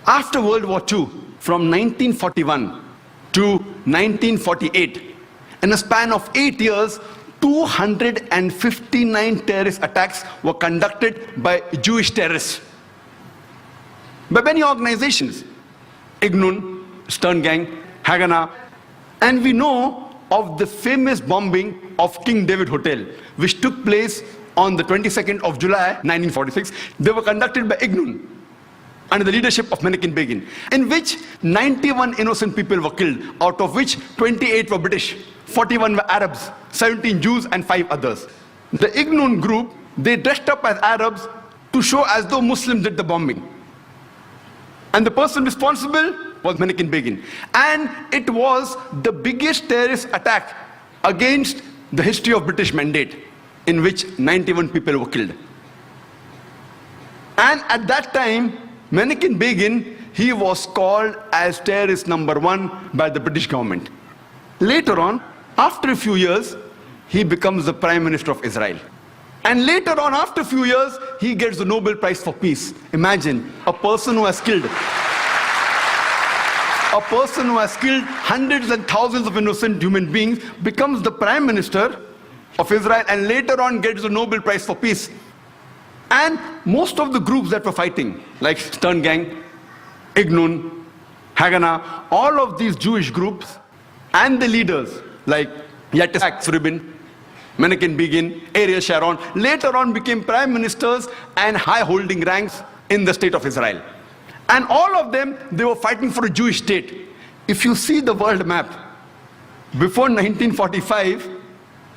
After World War II, from 1941 to 1948, in a span of 8 years, 259 terrorist attacks were conducted by Jewish terrorists. By many organizations, Ignun, Stern Gang, Haganah, and we know of the famous bombing of King David Hotel, which took place on the 22nd of July 1946. They were conducted by Ignun under the leadership of Menachem Begin, in which 91 innocent people were killed, out of which 28 were British, 41 were Arabs, 17 Jews and 5 others. The Ignun group, they dressed up as Arabs to show as though Muslims did the bombing. And the person responsible was Menachem Begin. And it was the biggest terrorist attack against the history of British Mandate, in which 91 people were killed. And at that time, Menachem Begin, he was called as terrorist number 1 by the British government. Later on, after a few years, he becomes the Prime Minister of Israel. And later on, after a few years, he gets the Nobel Prize for Peace. Imagine, a person who has killed hundreds and thousands of innocent human beings becomes the Prime Minister of Israel and later on gets the Nobel Prize for Peace. And most of the groups that were fighting, like Stern Gang, Ignun, Haganah, all of these Jewish groups and the leaders like Yitzhak Rabin, Menachem Begin, Ariel Sharon, later on became prime ministers and high-holding ranks in the state of Israel. And all of them, they were fighting for a Jewish state. If you see the world map, before 1945,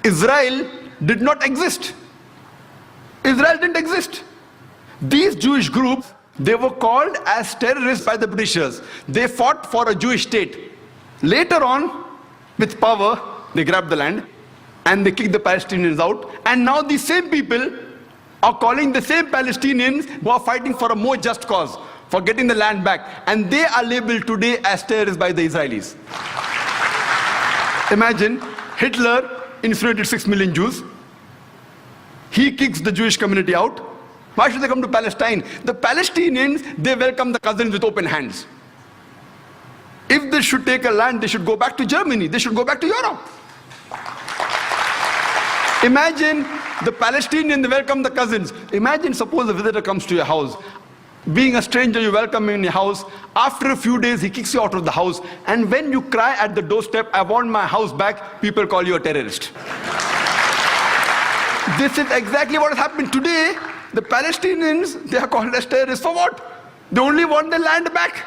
Israel did not exist. Israel didn't exist. These Jewish groups, they were called as terrorists by the Britishers. They fought for a Jewish state. Later on, with power, they grabbed the land and they kicked the Palestinians out. And now these same people are calling the same Palestinians who are fighting for a more just cause, for getting the land back. And they are labeled today as terrorists by the Israelis. Imagine, Hitler incinerated 6 million Jews. He kicks the Jewish community out. Why should they come to Palestine? The Palestinians, they welcome the cousins with open hands. If they should take a land, they should go back to Germany. They should go back to Europe. Imagine the Palestinians, they welcome the cousins. Imagine, suppose a visitor comes to your house. Being a stranger, you welcome him in your house. After a few days, he kicks you out of the house. And when you cry at the doorstep, I want my house back, people call you a terrorist. This is exactly what has happened today. The Palestinians, they are called as terrorists for what? They only want their land back.